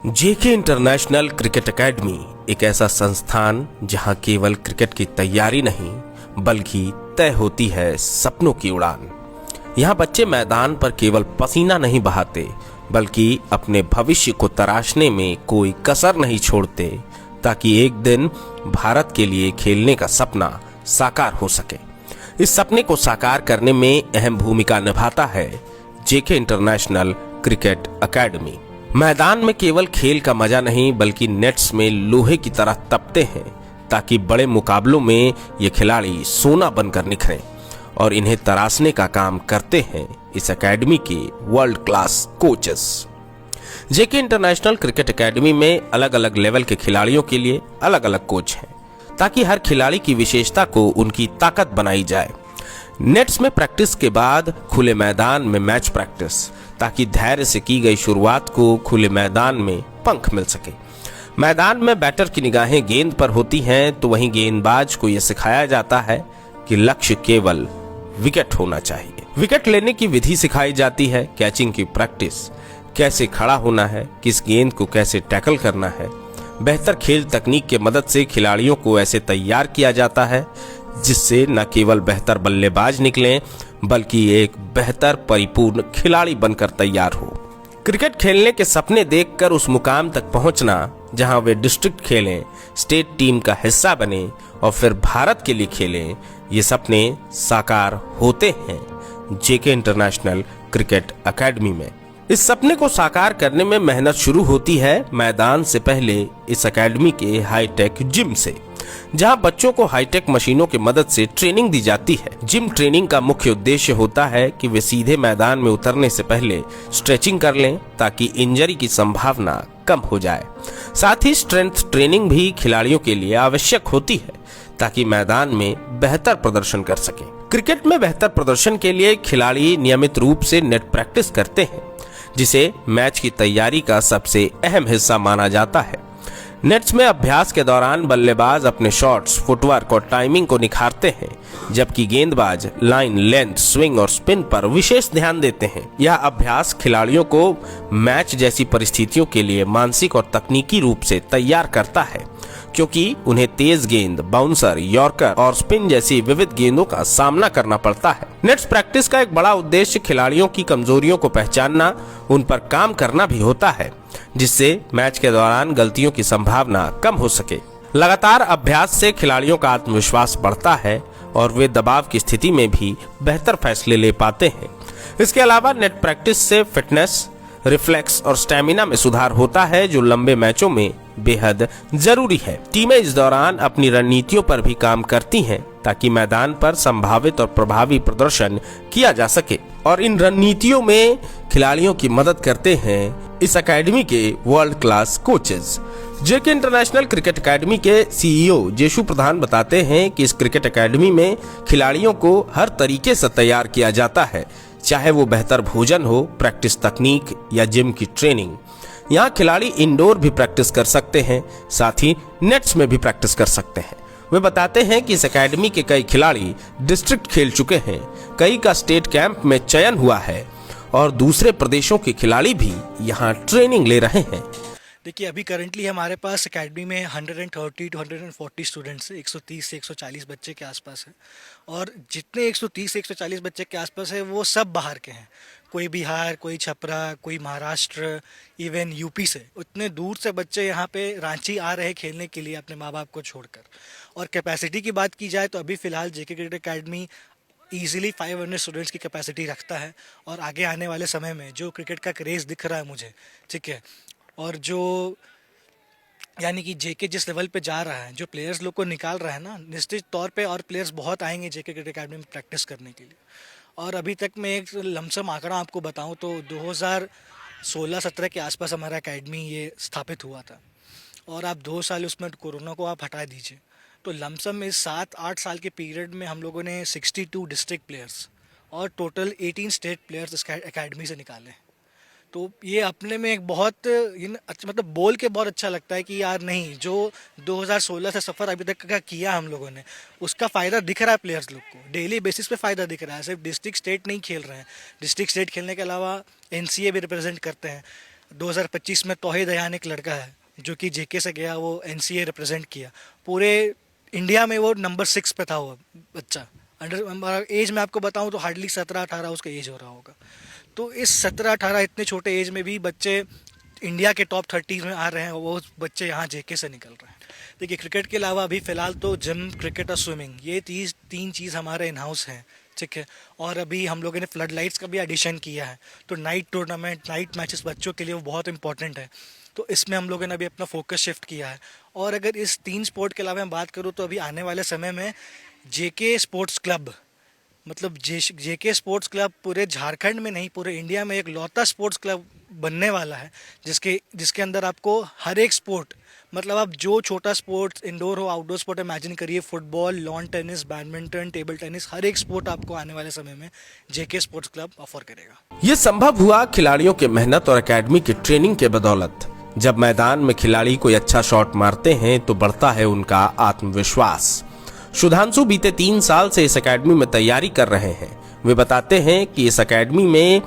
जेके international cricket academy एक ऐसा संस्थान जहां केवल क्रिकेट की तैयारी नहीं बल्कि तय होती है सपनों की उड़ान। यहां बच्चे मैदान पर केवल पसीना नहीं बहाते बल्कि अपने भविष्य को तराशने में कोई कसर नहीं छोड़ते ताकि एक दिन भारत के लिए खेलने का सपना साकार हो सके। इस सपने को साकार करने में अहम भूमिका निभाता है जेके इंटरनेशनल क्रिकेट एकेडमी। मैदान में केवल खेल का मजा नहीं बल्कि नेट्स में लोहे की तरह तपते हैं ताकि बड़े मुकाबलों में ये खिलाड़ी सोना बनकर निखरें और इन्हें तराशने का काम करते हैं इस एकेडमी के वर्ल्ड क्लास कोचेस। जेके इंटरनेशनल क्रिकेट एकेडमी में अलग अलग लेवल के खिलाड़ियों के लिए अलग अलग कोच हैं ताकि हर खिलाड़ी की विशेषता को उनकी ताकत बनाई जाए। नेट्स में प्रैक्टिस के बाद खुले मैदान में मैच प्रैक्टिस ताकि धैर्य से की गई शुरुआत को खुले मैदान में पंख मिल सके। मैदान में बैटर की निगाहें गेंद पर होती हैं तो वहीं गेंदबाज को यह सिखाया जाता है कि लक्ष्य केवल विकेट होना चाहिए। विकेट लेने की विधि सिखाई जाती है, कैचिंग की प्रैक्टिस, कैसे खड़ा होना है, किस गेंद को कैसे टैकल करना है। बेहतर खेल तकनीक के मदद से खिलाड़ियों को ऐसे तैयार किया जाता है जिससे न केवल बेहतर बल्लेबाज निकलें बल्कि एक बेहतर परिपूर्ण खिलाड़ी बनकर तैयार हो। क्रिकेट खेलने के सपने देखकर उस मुकाम तक पहुंचना जहां वे डिस्ट्रिक्ट खेलें, स्टेट टीम का हिस्सा बने और फिर भारत के लिए खेलें, ये सपने साकार होते हैं जेके इंटरनेशनल क्रिकेट एकेडमी में। इस सपने को साकार करने में मेहनत शुरू होती है मैदान से पहले इस एकेडमी के हाईटेक जिम से, जहां बच्चों को हाईटेक मशीनों की मदद से ट्रेनिंग दी जाती है। जिम ट्रेनिंग का मुख्य उद्देश्य होता है कि वे सीधे मैदान में उतरने से पहले स्ट्रेचिंग कर लें ताकि इंजरी की संभावना कम हो जाए। साथ ही स्ट्रेंथ ट्रेनिंग भी खिलाड़ियों के लिए आवश्यक होती है ताकि मैदान में बेहतर प्रदर्शन कर सके। क्रिकेट में बेहतर प्रदर्शन के लिए खिलाड़ी नियमित रूप से नेट प्रैक्टिस करते हैं जिसे मैच की तैयारी का सबसे अहम हिस्सा माना जाता है। नेट्स में अभ्यास के दौरान बल्लेबाज अपने शॉट्स, फुटवर्क और टाइमिंग को निखारते हैं जबकि गेंदबाज लाइन, लेंथ, स्विंग और स्पिन पर विशेष ध्यान देते हैं। यह अभ्यास खिलाड़ियों को मैच जैसी परिस्थितियों के लिए मानसिक और तकनीकी रूप से तैयार करता है क्योंकि उन्हें तेज गेंद, बाउंसर, यॉर्कर और स्पिन जैसी विविध गेंदों का सामना करना पड़ता है। नेट्स प्रैक्टिस का एक बड़ा उद्देश्य खिलाड़ियों की कमजोरियों को पहचानना, उन पर काम करना भी होता है जिससे मैच के दौरान गलतियों की संभावना कम हो सके। लगातार अभ्यास से खिलाड़ियों का आत्मविश्वास बढ़ता है और वे दबाव की स्थिति में भी बेहतर फैसले ले पाते हैं। इसके अलावा नेट प्रैक्टिस से फिटनेस, रिफ्लेक्स और स्टेमिना में सुधार होता है जो लंबे मैचों में बेहद जरूरी है। टीमें इस दौरान अपनी रणनीतियों पर भी काम करती हैं ताकि मैदान पर संभावित और प्रभावी प्रदर्शन किया जा सके और इन रणनीतियों में खिलाड़ियों की मदद करते हैं इस एकेडमी के वर्ल्ड क्लास कोचेस। जेके इंटरनेशनल क्रिकेट एकेडमी के सीईओ जेशु प्रधान बताते हैं कि इस क्रिकेट एकेडमी में खिलाड़ियों को हर तरीके से तैयार किया जाता है, चाहे वो बेहतर भोजन हो, प्रैक्टिस तकनीक या जिम की ट्रेनिंग। यहाँ खिलाड़ी इंडोर भी प्रैक्टिस कर सकते हैं, साथ ही नेट्स में भी प्रैक्टिस कर सकते हैं। वे बताते हैं कि इस एकेडमी के कई खिलाड़ी डिस्ट्रिक्ट खेल चुके हैं, कई का स्टेट कैंप में चयन हुआ है और दूसरे प्रदेशों के खिलाड़ी भी यहाँ ट्रेनिंग ले रहे हैं। देखिए, अभी करंटली हमारे पास एकेडमी में 130 to 140 स्टूडेंट्स हैं, 130 से 140 बच्चे के आसपास है और जितने 130 से 140 बच्चे के आसपास है वो सब बाहर के हैं। कोई बिहार, कोई छपरा, कोई महाराष्ट्र, इवन यूपी से। उतने दूर से बच्चे यहाँ पे रांची आ रहे खेलने के लिए अपने माँ बाप को छोड़कर। और कैपेसिटी की बात की जाए तो अभी फ़िलहाल जेके क्रिकेट एकेडमी ईजिली 500 स्टूडेंट्स की कैपेसिटी रखता है और आगे आने वाले समय में जो क्रिकेट का क्रेज़ दिख रहा है मुझे, ठीक है, और जो यानी कि जेके जिस लेवल पे जा रहा है, जो प्लेयर्स लोग को निकाल रहा है ना, निश्चित तौर पे और प्लेयर्स बहुत आएंगे जेके क्रिकेट एकेडमी में प्रैक्टिस करने के लिए। और अभी तक मैं एक लमसम आंकड़ा आपको बताऊं तो 2016-17 के आसपास हमारा एकेडमी ये स्थापित हुआ था और आप 2 साल उसमें कोरोना को आप हटा दीजिए तो लमसम इस 7-8 साल के पीरियड में हम लोगों ने 62 डिस्ट्रिक्ट प्लेयर्स और टोटल 18 स्टेट प्लेयर्स इस एकेडमी से निकाले। तो ये अपने में एक बहुत मतलब बोल के बहुत अच्छा लगता है कि यार नहीं, जो 2016 से सफ़र अभी तक का किया हम लोगों ने उसका फ़ायदा दिख रहा है प्लेयर्स लोग को, डेली बेसिस पे फ़ायदा दिख रहा है। सिर्फ डिस्ट्रिक्ट स्टेट नहीं खेल रहे हैं, डिस्ट्रिक्ट स्टेट खेलने के अलावा एनसीए भी रिप्रेजेंट करते हैं, 2025 में तौहीद अयान एक लड़का है जो कि जेके से गया, वो एनसीए रिप्रेजेंट किया, पूरे इंडिया में वो नंबर 6 पे था वो बच्चा। अंडर एज में आपको बताऊं तो हार्डली 17-18 उसका एज हो रहा होगा। तो इस 17-18 इतने छोटे एज में भी बच्चे इंडिया के टॉप 30 में आ रहे हैं, वो बच्चे यहाँ जेके से निकल रहे हैं। देखिए, क्रिकेट के अलावा अभी फ़िलहाल तो जिम, क्रिकेट और स्विमिंग, ये तीन चीज़ हमारे इन हाउस हैं, ठीक है। और अभी हम लोगों ने फ्लड लाइट्स का भी एडिशन किया है, तो नाइट टूर्नामेंट, नाइट मैचेस बच्चों के लिए वो बहुत इंपॉर्टेंट है। तो इसमें हम लोगों ने अभी अपना फोकस शिफ्ट किया है। और अगर इस 3 स्पोर्ट के अलावा मैं बात करूँ तो अभी आने वाले समय में जेके स्पोर्ट्स क्लब, मतलब जेके स्पोर्ट्स क्लब पूरे झारखंड में नहीं, पूरे इंडिया में एक लौता स्पोर्ट्स क्लब बनने वाला है, जिसके अंदर आपको हर एक स्पोर्ट, मतलब आप जो छोटा स्पोर्ट्स, इंडोर हो आउटडोर स्पोर्ट, इमेजिन करिए, football, lawn tennis, badminton, table tennis, हर एक स्पोर्ट आपको आने वाले समय में जेके स्पोर्ट्स क्लब ऑफर करेगा। ये संभव हुआ खिलाड़ियों के मेहनत और एकेडमी की ट्रेनिंग के बदौलत। जब मैदान में खिलाड़ी कोई अच्छा शॉट मारते हैं तो बढ़ता है उनका आत्मविश्वास। सुधांशु बीते 3 साल से इस एकेडमी में तैयारी कर रहे हैं। वे बताते हैं कि इस एकेडमी में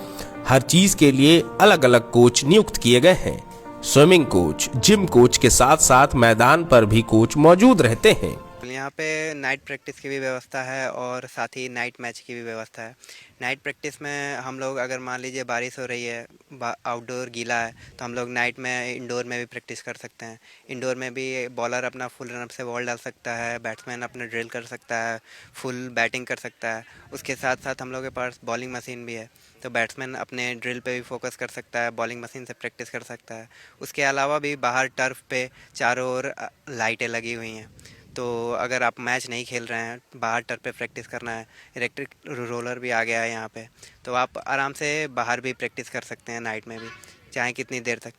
हर चीज के लिए अलग अलग कोच नियुक्त किए गए हैं। स्विमिंग कोच, जिम कोच के साथ साथ मैदान पर भी कोच मौजूद रहते हैं। यहाँ पे नाइट प्रैक्टिस की भी व्यवस्था है और साथ ही नाइट मैच की भी व्यवस्था है। नाइट प्रैक्टिस में हम लोग, अगर मान लीजिए बारिश हो रही है, आउटडोर गीला है, तो हम लोग नाइट में इंडोर में भी प्रैक्टिस कर सकते हैं। इंडोर में भी बॉलर अपना फुल रनअप से बॉल डाल सकता है, बैट्समैन अपना ड्रिल कर सकता है, फुल बैटिंग कर सकता है। उसके साथ साथ हम लोग के पास बॉलिंग मशीन भी है, तो बैट्समैन अपने ड्रिल पे भी फोकस कर सकता है, बॉलिंग मशीन से प्रैक्टिस कर सकता है। उसके अलावा भी बाहर टर्फ पे चारों ओर लाइटें लगी हुई हैं, तो अगर आप मैच नहीं खेल रहे हैं, बाहर टर्फ पे प्रैक्टिस करना है, इलेक्ट्रिक रोलर भी आ गया है यहाँ पे, तो आप आराम से बाहर भी प्रैक्टिस कर सकते हैं नाइट में भी, चाहे कितनी देर तक।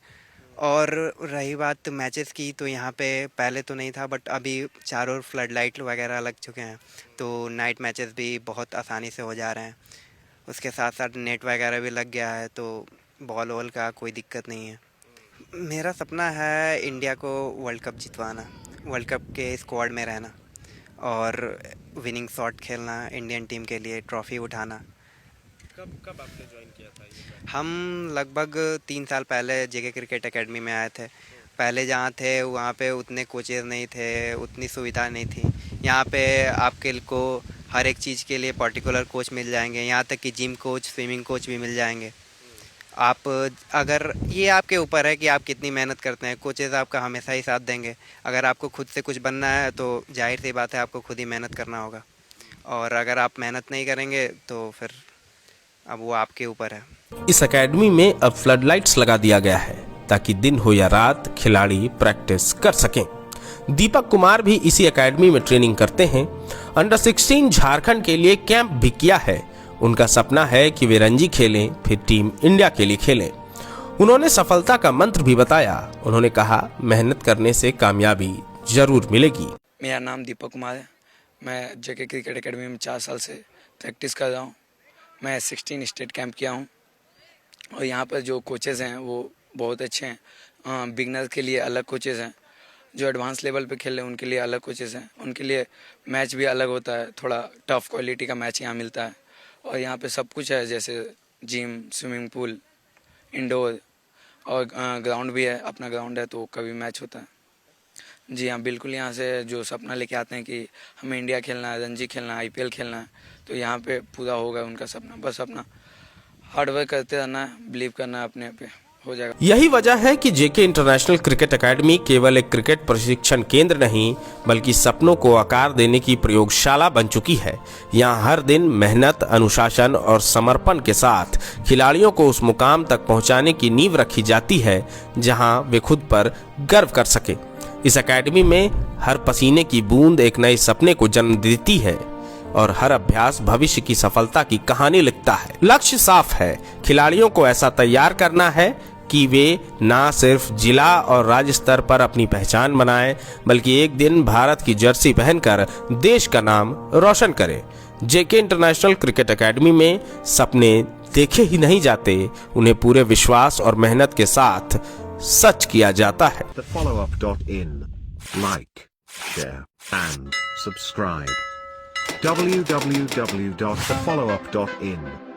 और रही बात मैचेस की, तो यहाँ पे पहले तो नहीं था, बट अभी चारों ओर फ्लड लाइट वगैरह लग चुके हैं, तो नाइट मैचेस भी बहुत आसानी से हो जा रहे हैं। उसके साथ साथ नेट वगैरह भी लग गया है, तो बॉल वॉल का कोई दिक्कत नहीं है। मेरा सपना है इंडिया को वर्ल्ड कप जितवाना, वर्ल्ड कप के स्क्वाड में रहना और विनिंग शॉट खेलना, इंडियन टीम के लिए ट्रॉफी उठाना। कब आपने ज्वाइन किया था ये? हम लगभग 3 साल पहले जेके क्रिकेट एकेडमी में आए थे। पहले जहाँ थे वहाँ पे उतने कोचेज़ नहीं थे, उतनी सुविधा नहीं थी। यहाँ पे आपके को हर एक चीज़ के लिए पर्टिकुलर कोच मिल जाएंगे, यहाँ तक कि जिम कोच, स्विमिंग कोच भी मिल जाएंगे। आप, अगर ये आपके ऊपर है कि आप कितनी मेहनत करते हैं, कोचेज़ आपका हमेशा ही साथ देंगे। अगर आपको खुद से कुछ बनना है तो जाहिर सी बात है आपको खुद ही मेहनत करना होगा, और अगर आप मेहनत नहीं करेंगे तो फिर अब वो आपके ऊपर है। इस एकेडमी में अब फ्लड लाइट्स लगा दिया गया है ताकि दिन हो या रात खिलाड़ी प्रैक्टिस कर सकें। दीपक कुमार भी इसी एकेडमी में ट्रेनिंग करते हैं। अंडर 16 झारखंड के लिए कैंप भी किया है। उनका सपना है कि वे रणजी खेलें, फिर टीम इंडिया के लिए खेलें। उन्होंने सफलता का मंत्र भी बताया। उन्होंने कहा, मेहनत करने से कामयाबी जरूर मिलेगी। मेरा नाम दीपक कुमार है। मैं जेके क्रिकेट एकेडमी में 4 साल से प्रैक्टिस कर रहा हूँ। मैं 16 स्टेट कैंप किया हूँ और यहाँ पर जो कोचेज़ हैं वो बहुत अच्छे हैं। बिगनर के लिए अलग कोचेज़ हैं, जो एडवांस लेवल पे खेल रहे हैं उनके लिए अलग कोचेज़ हैं। उनके लिए मैच भी अलग होता है, थोड़ा टफ क्वालिटी का मैच यहाँ मिलता है। और यहाँ पे सब कुछ है, जैसे जिम, स्विमिंग पूल, इंडोर और ग्राउंड भी है। अपना ग्राउंड है तो कभी मैच होता है। जी हाँ, बिल्कुल। यहाँ से जो सपना लेके आते हैं कि हमें इंडिया खेलना है, रणजी खेलना है, आईपीएल खेलना है, तो यहाँ पे पूरा होगा उनका सपना। बस अपना हार्डवर्क करते रहना है, बिलीव करना है अपने पे, हो जाएगा। यही वजह है कि जेके इंटरनेशनल क्रिकेट एकेडमी केवल एक क्रिकेट प्रशिक्षण केंद्र नहीं, बल्कि सपनों को आकार देने की प्रयोगशाला बन चुकी है। यहाँ हर दिन मेहनत, अनुशासन और समर्पण के साथ खिलाड़ियों को उस मुकाम तक पहुँचाने की नींव रखी जाती है जहाँ वे खुद पर गर्व कर सके। इस एकेडमी में हर पसीने की बूंद एक नए सपने को जन्म देती है और हर अभ्यास भविष्य की सफलता की कहानी लिखता है। लक्ष्य साफ है, खिलाड़ियों को ऐसा तैयार करना है कि वे ना सिर्फ जिला और राज्य स्तर पर अपनी पहचान बनाएं, बल्कि एक दिन भारत की जर्सी पहनकर देश का नाम रोशन करें। जेके इंटरनेशनल क्रिकेट एकेडमी में सपने देखे ही नहीं जाते, उन्हें पूरे विश्वास और मेहनत के साथ सच किया जाता है। thefollowup.in. Like, share, and subscribe. www.thefollowup.in